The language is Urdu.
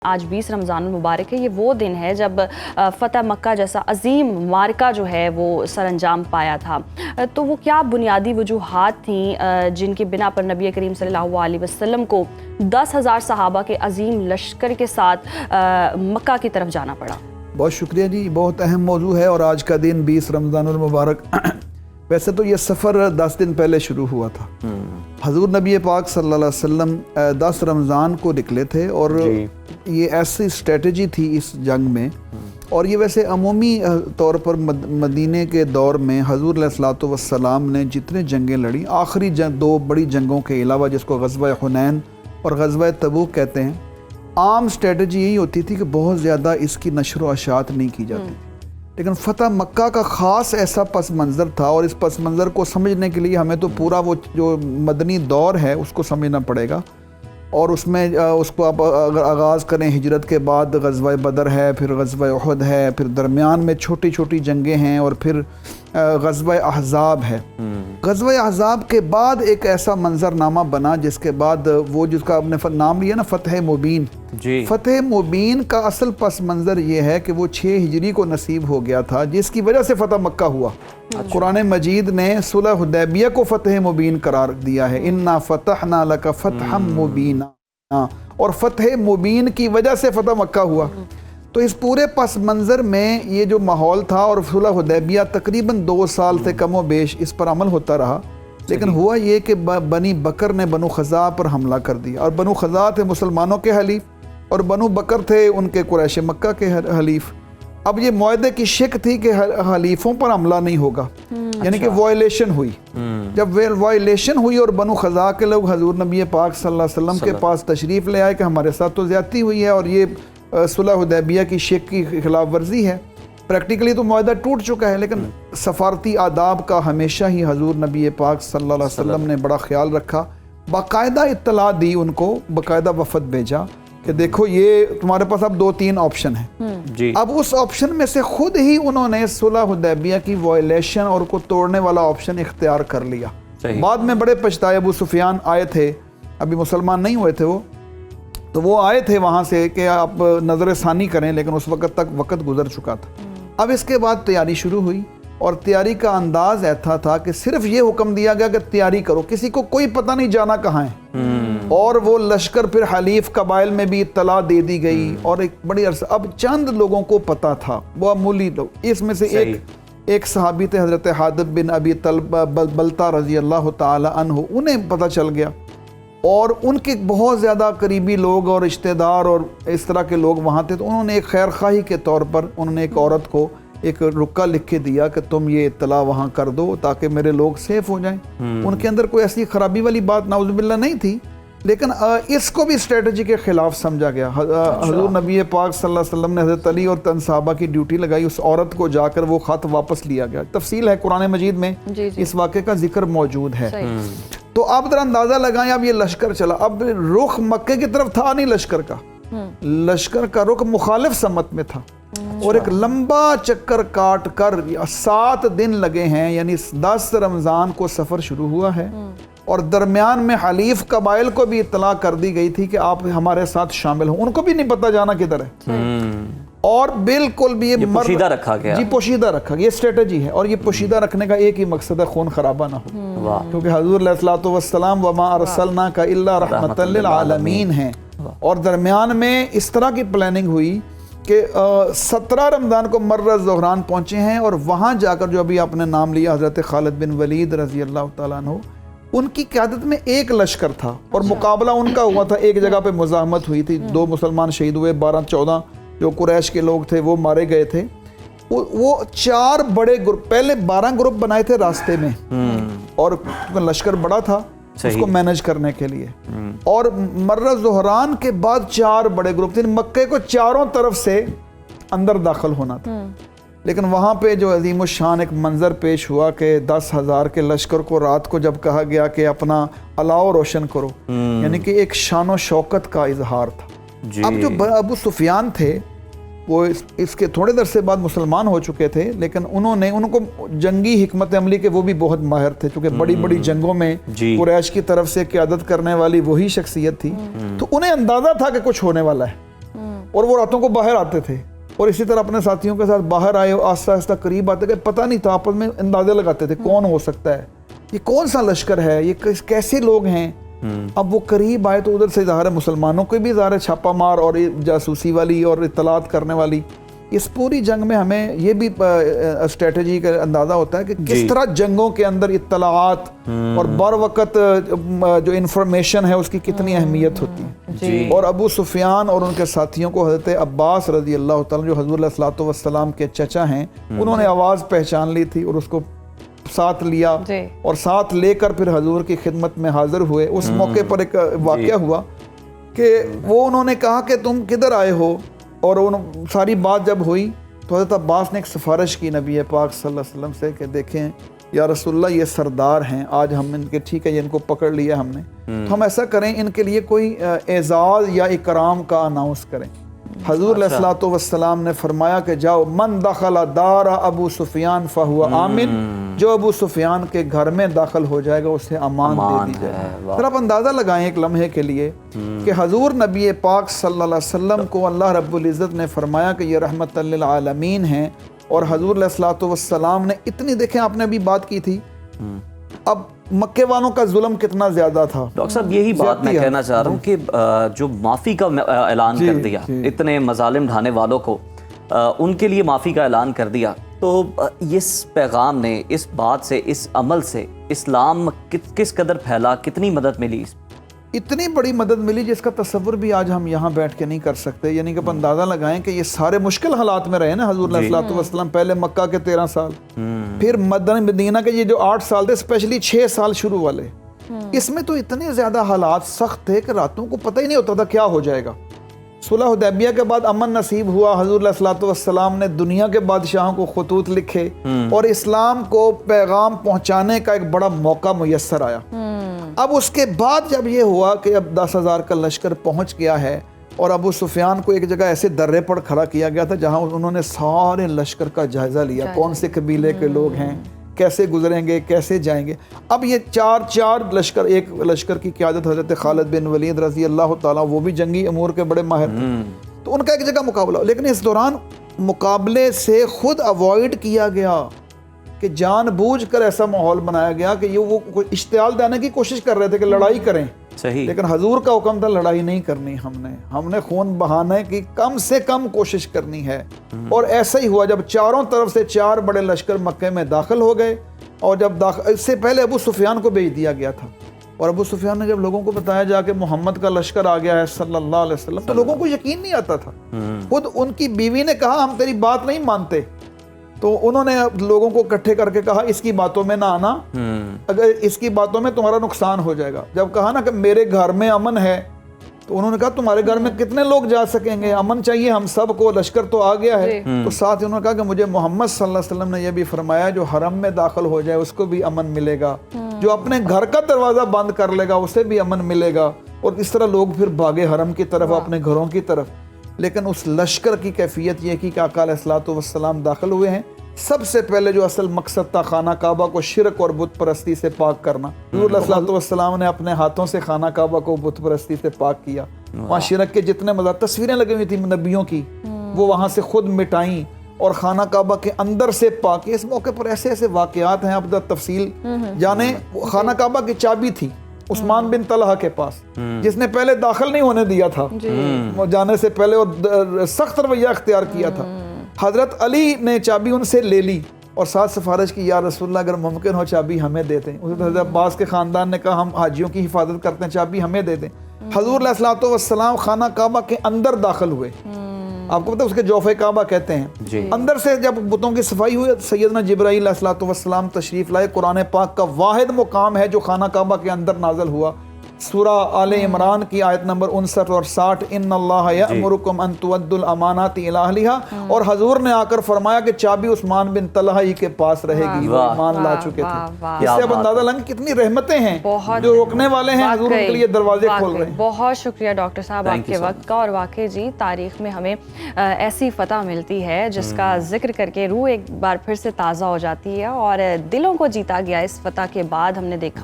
آج 20 رمضان المبارک ہے. یہ وہ دن ہے جب فتح مکہ جیسا عظیم معرکہ جو ہے وہ سر انجام پایا تھا. تو وہ کیا بنیادی وجوہات تھیں جن کی بنا پر نبی کریم صلی اللہ علیہ وسلم کو 10,000 صحابہ کے عظیم لشکر کے ساتھ مکہ کی طرف جانا پڑا؟ بہت شکریہ جی، بہت اہم موضوع ہے. اور آج کا دن 20 رمضان المبارک ویسے تو یہ سفر 10 دن پہلے شروع ہوا تھا. حضور نبی پاک صلی اللہ علیہ وسلم 10 رمضان کو نکلے تھے اور یہ ایسی اسٹریٹجی تھی اس جنگ میں. اور یہ ویسے عمومی طور پر مدینے کے دور میں حضور علیہ الصلوۃ والسلام نے جتنے جنگیں لڑی، آخری دو بڑی جنگوں کے علاوہ جس کو غزوہ حنین اور غزوہ تبوک کہتے ہیں، عام اسٹریٹجی یہی ہوتی تھی کہ بہت زیادہ اس کی نشر و اشاعت نہیں کی جاتی. لیکن فتح مکہ کا خاص ایسا پس منظر تھا، اور اس پس منظر کو سمجھنے کے لیے ہمیں تو پورا وہ جو مدنی دور ہے اس کو سمجھنا پڑے گا. اور اس میں اس کو آپ اگر آغاز کریں ہجرت کے بعد، غزوہ بدر ہے، پھر غزوہ احد ہے، پھر درمیان میں چھوٹی چھوٹی جنگیں ہیں، اور پھر غزوہ احزاب ہے. غزوہ احزاب کے بعد ایک ایسا منظر نامہ بنا جس کے بعد وہ جس کا آپ نے نام لیا نا فتح مبین. فتح مبین کا اصل پس منظر یہ ہے کہ وہ 6 ہجری کو نصیب ہو گیا تھا، جس کی وجہ سے فتح مکہ ہوا. قرآن مجید نے صلح حدیبیہ کو فتح مبین قرار دیا ہے، انا فتحنا لک فتحا مبینا، اور فتح مبین کی وجہ سے فتح مکہ ہوا. تو اس پورے پس منظر میں یہ جو ماحول تھا، اور صلح حدیبیہ تقریباً 2 سال سے کم و بیش اس پر عمل ہوتا رہا. لیکن ہوا یہ کہ بنی بکر نے بنو خزاع پر حملہ کر دیا، اور بنو خزاع تھے مسلمانوں کے حلیف اور بنو بکر تھے ان کے قریش مکہ کے حلیف. اب یہ معاہدے کی شک تھی کہ حلیفوں پر حملہ نہیں ہوگا، یعنی کہ وائلیشن ہوئی. جب وائلیشن ہوئی اور بنو خزاع کے لوگ حضور نبی پاک صلی اللہ علیہ وسلم کے پاس تشریف لے آئے کہ ہمارے ساتھ تو زیادتی ہوئی ہے اور یہ صلح حدیبیہ کی شک کی خلاف ورزی ہے. پریکٹیکلی تو معاہدہ ٹوٹ چکا ہے، لیکن سفارتی آداب کا ہمیشہ ہی حضور نبی پاک صلی اللہ علیہ وسلم نے بڑا خیال رکھا. باقاعدہ اطلاع دی ان کو، باقاعدہ وفد بھیجا کہ دیکھو یہ تمہارے پاس اب 2-3 آپشن ہیں. اب اس آپشن میں سے خود ہی انہوں نے صلح حدیبیہ کی وائلیشن اور کو توڑنے والا آپشن اختیار کر لیا. بعد میں بڑے پچھتائے. ابو سفیان آئے تھے، ابھی مسلمان نہیں ہوئے تھے وہ، تو وہ آئے تھے وہاں سے کہ آپ نظر ثانی کریں، لیکن اس وقت تک وقت گزر چکا تھا. اب اس کے بعد تیاری شروع ہوئی، اور تیاری کا انداز ایسا تھا کہ صرف یہ حکم دیا گیا کہ تیاری کرو، کسی کو کوئی پتہ نہیں جانا کہاں ہے. اور وہ لشکر پھر حلیف قبائل میں بھی اطلاع دے دی گئی، اور ایک بڑی عرصہ اب چند لوگوں کو پتہ تھا، وہ معمولی لوگ. اس میں سے ایک صحابی تھے حضرت حاطب بن ابی بلتہ رضی اللہ تعالی عنہ، انہیں پتہ چل گیا. اور ان کے بہت زیادہ قریبی لوگ اور رشتہ دار اور اس طرح کے لوگ وہاں تھے، تو انہوں نے ایک خیر خواہی کے طور پر انہوں نے ایک عورت کو ایک رکا لکھ کے دیا کہ تم یہ اطلاع وہاں کر دو تاکہ میرے لوگ سیف ہو جائیں. ان کے اندر کوئی ایسی خرابی والی بات نعوذ باللہ نہیں تھی، لیکن اس کو بھی اسٹریٹجی کے خلاف سمجھا گیا. حضور نبی پاک صلی اللہ علیہ وسلم نے حضرت علی اور 3 صحابہ کی ڈیوٹی لگائی، اس عورت کو جا کر وہ خط واپس لیا گیا. تفصیل ہے قرآن مجید میں، اس واقعے کا ذکر موجود ہے. تو آپ ذرا اندازہ لگائیں، اب یہ لشکر چلا، اب رخ مکے کی طرف تھا نہیں لشکر کا، لشکر کا رخ مخالف سمت میں تھا. اور ایک لمبا چکر کاٹ کر 7 دن لگے ہیں، یعنی 10 رمضان کو سفر شروع ہوا ہے، اور درمیان میں حلیف قبائل کو بھی اطلاع کر دی گئی تھی کہ آپ ہمارے ساتھ شامل ہوں. ان کو بھی نہیں پتہ جانا کدھر ہے، اور بالکل بھی یہ پوشیدہ رکھا گیا. جی پوشیدہ رکھا گیا، یہ اسٹریٹجی ہے. اور یہ پوشیدہ رکھنے کا ایک ہی مقصد ہے، خون خرابہ نہ ہو، کیونکہ حضور علیہ الصلوۃ والسلام وما ارسلناک الا رحمۃ للعالمین ہیں. اور درمیان میں اس طرح کی پلاننگ ہوئی کہ 17 رمضان کو مرہ زہران پہنچے ہیں، اور وہاں جا کر جو ابھی آپ نے نام لیا حضرت خالد بن ولید رضی اللہ تعالیٰ عنہ، ان کی قیادت میں ایک لشکر تھا، اور مقابلہ ان کا ہوا تھا. ایک جگہ پہ مزاحمت ہوئی تھی، 2 مسلمان شہید ہوئے، 12-14 جو قریش کے لوگ تھے وہ مارے گئے تھے. وہ 4 بڑے گروپ، پہلے 12 گروپ بنائے تھے راستے میں، اور لشکر بڑا تھا اس کو مینج کرنے کے لیے. اور مرہ زہران کے بعد 4 بڑے گروپ تھے، مکے کو چاروں طرف سے اندر داخل ہونا تھا. لیکن وہاں پہ جو عظیم الشان ایک منظر پیش ہوا کہ 10,000 کے لشکر کو رات کو جب کہا گیا کہ اپنا الاؤ روشن کرو، یعنی کہ ایک شان و شوکت کا اظہار تھا. اب جو ابو سفیان تھے وہ اس کے تھوڑے در سے بعد مسلمان ہو چکے تھے، لیکن ان کو جنگی حکمت عملی کے وہ بھی بہت ماہر تھے، کیونکہ بڑی بڑی جنگوں میں قریش کی طرف سے قیادت کرنے والی وہی شخصیت تھی. تو انہیں اندازہ تھا کہ کچھ ہونے والا ہے. اور وہ راتوں کو باہر آتے تھے اور اسی طرح اپنے ساتھیوں کے ساتھ باہر آئے اور آہستہ آہستہ قریب آتے گئے. پتہ نہیں تھا, آپس میں اندازے لگاتے تھے کون ہو سکتا ہے, یہ کون سا لشکر ہے, یہ کیسے لوگ ہیں. اب وہ قریب آئے تو ادھر سے ظاہر ہے مسلمانوں کو بھی ظاہر ہے چھاپا مار اور جاسوسی والی اور اطلاعات کرنے والی. اس پوری جنگ میں ہمیں یہ بھی اسٹریٹجی کا اندازہ ہوتا ہے کہ کس طرح جنگوں کے اندر اطلاعات اور بر وقت جو انفارمیشن ہے اس کی کتنی اہمیت ہوتی ہے. اور ابو سفیان اور ان کے ساتھیوں کو حضرت عباس رضی اللہ تعالیٰ جو حضور علیہ الصلوۃ والسلام کے چچا ہیں, انہوں نے آواز پہچان لی تھی اور اس کو ساتھ لیا اور ساتھ لے کر پھر حضور کی خدمت میں حاضر ہوئے. اس موقع پر ایک واقعہ ہوا کہ وہ انہوں نے کہا کہ تم کدھر آئے ہو, اور ساری بات جب ہوئی تو حضرت عباس نے ایک سفارش کی نبی پاک صلی اللہ علیہ وسلم سے کہ دیکھیں یا رسول اللہ, یہ سردار ہیں, آج ہم ان کے ٹھیک ہے ان کو پکڑ لیا ہم نے, تو ہم ایسا کریں ان کے لیے کوئی اعزاز یا اکرام کا اناؤنس کریں. حضور علیہ الصلوۃ والسلام نے فرمایا کہ جاؤ, من دخل دار ابو سفیان فہو آمن, جو ابو سفیان کے گھر میں داخل ہو جائے گا اسے امان دے دی جائے. پھر آپ اندازہ لگائیں ایک لمحے کے لیے کہ حضور نبی پاک صلی اللہ علیہ وسلم کو اللہ رب العزت نے فرمایا کہ یہ رحمت للعالمین ہیں, اور حضور علیہ الصلوۃ والسلام نے اتنی, دیکھیں آپ نے ابھی بات کی تھی, اب مکے والوں کا ظلم کتنا زیادہ تھا. ڈاکٹر صاحب یہی بات میں کہنا چاہ رہا ہوں کہ جو معافی کا اعلان کر دیا اتنے مظالم ڈھانے والوں کو, ان کے لیے معافی کا اعلان کر دیا, تو اس پیغام نے, اس بات سے, اس عمل سے اسلام کس قدر پھیلا, کتنی مدد ملی؟ اتنی بڑی مدد ملی جس کا تصور بھی آج ہم یہاں بیٹھ کے نہیں کر سکتے. یعنی کہ آپ اندازہ لگائیں کہ یہ سارے مشکل حالات میں رہے نا حضور علیہ الصلوۃ والسلام, پہلے مکہ کے 13 سال, پھر مدینہ کے یہ جو 8 سال تھے, اسپیشلی 6 سال شروع والے, اس میں تو اتنے زیادہ حالات سخت تھے کہ راتوں کو پتہ ہی نہیں ہوتا تھا کیا ہو جائے گا. صلح حدیبیہ کے بعد امن نصیب ہوا, حضور علیہ الصلوۃ والسلام نے دنیا کے بادشاہوں کو خطوط لکھے اور اسلام کو پیغام پہنچانے کا ایک بڑا موقع میسر آیا. اب اس کے بعد جب یہ ہوا کہ اب 10,000 کا لشکر پہنچ گیا ہے, اور ابو سفیان کو ایک جگہ ایسے درے پر کھڑا کیا گیا تھا جہاں انہوں نے سارے لشکر کا جائزہ لیا, کون سے قبیلے کے لوگ ہیں, کیسے گزریں گے, کیسے جائیں گے. اب یہ چار لشکر, ایک لشکر کی قیادت حضرت خالد بن ولید رضی اللہ تعالیٰ, وہ بھی جنگی امور کے بڑے ماہر تھے, تو ان کا ایک جگہ مقابلہ ہو. لیکن اس دوران مقابلے سے خود اوائڈ کیا گیا کہ جان بوجھ کر ایسا ماحول بنایا گیا کہ یہ وہ اشتعال دینے کی کوشش کر رہے تھے کہ لڑائی کریں. صحیح. لیکن حضور کا حکم تھا لڑائی نہیں کرنی, ہم نے خون بہانے کی کم سے کم کوشش کرنی ہے. اور ایسا ہی ہوا, جب چاروں طرف سے 4 بڑے لشکر مکے میں داخل ہو گئے, اور جب اس سے پہلے ابو سفیان کو بھیج دیا گیا تھا, اور ابو سفیان نے جب لوگوں کو بتایا جا کہ محمد کا لشکر آ گیا ہے صلی اللہ علیہ وسلم, تو لوگوں کو یقین نہیں آتا تھا. خود ان کی بیوی نے کہا ہم تیری بات نہیں مانتے, تو انہوں نے لوگوں کو اکٹھے کر کے کہا اس کی باتوں میں نہ آنا, اگر اس کی باتوں میں تمہارا نقصان ہو جائے گا. جب کہا نا کہ میرے گھر میں امن ہے, تو انہوں نے کہا تمہارے گھر میں کتنے لوگ جا سکیں گے, امن چاہیے ہم سب کو, لشکر تو آ گیا ہے. تو ساتھ ہی انہوں نے کہا کہ مجھے محمد صلی اللہ علیہ وسلم نے یہ بھی فرمایا جو حرم میں داخل ہو جائے اس کو بھی امن ملے گا, جو اپنے گھر کا دروازہ بند کر لے گا اسے بھی امن ملے گا. اور اس طرح لوگ پھر بھاگے حرم کی طرف, اپنے گھروں کی طرف. لیکن اس لشکر کی کیفیت یہ کہ آقا علیہ الصلوۃ والسلام داخل ہوئے ہیں. سب سے پہلے جو اصل مقصد تھا خانہ کعبہ کو شرک اور بت پرستی سے پاک کرنا, حضور علیہ الصلوۃ والسلام نے اپنے ہاتھوں سے خانہ کعبہ کو بت پرستی سے پاک کیا. وہاں شرک کے جتنے تصویریں لگی ہوئی تھیں نبیوں کی, وہ وہاں سے خود مٹائیں اور خانہ کعبہ کے اندر سے پاک. اس موقع پر ایسے ایسے واقعات ہیں, اب تفصیل جانے. خانہ کعبہ کی چابی تھی عثمان بن طلحہ کے پاس, جس نے پہلے داخل نہیں ہونے دیا تھا جانے سے پہلے, اور سخت رویہ اختیار کیا تھا. حضرت علی نے چابی ان سے لے لی اور ساتھ سفارش کی, یا رسول اللہ اگر ممکن ہو چابی ہمیں دے دیں. حضرت عباس کے خاندان نے کہا ہم حاجیوں کی حفاظت کرتے ہیں, چابی ہمیں دے دیں. حضور علیہ الصلوۃ والسلام خانہ کعبہ کے اندر داخل ہوئے, آپ کو پتہ ہے اس کے جوف کعبہ کہتے ہیں. اندر سے جب بتوں کی صفائی ہوئی, سیدنا جبرائیل علیہ الصلوۃ والسلام تشریف لائے. قرآن پاک کا واحد مقام ہے جو خانہ کعبہ کے اندر نازل ہوا, سورہ آل عمران کی آیت نمبر 59 اور 60, ان اللہ یأمرکم ان تؤدوا الامانات الی اہلھا. اور حضور نے آ کر فرمایا کہ چابی عثمان بن طلحہ ہی کے پاس رہے گی, وہ ایمان لا چکے تھے. اس سے اب اندازہ لگا کتنی رحمتیں ہیں جو روکنے والے ہیں, حضور ان کے لیے دروازے کھول رہے ہیں. بہت شکریہ ڈاکٹر صاحب آپ کے وقت کا. اور واقعی جی تاریخ میں ہمیں ایسی فتح ملتی ہے جس کا ذکر کر کے روح ایک بار پھر سے تازہ ہو جاتی ہے, اور دلوں کو جیتا گیا اس فتح کے بعد. ہم نے دیکھا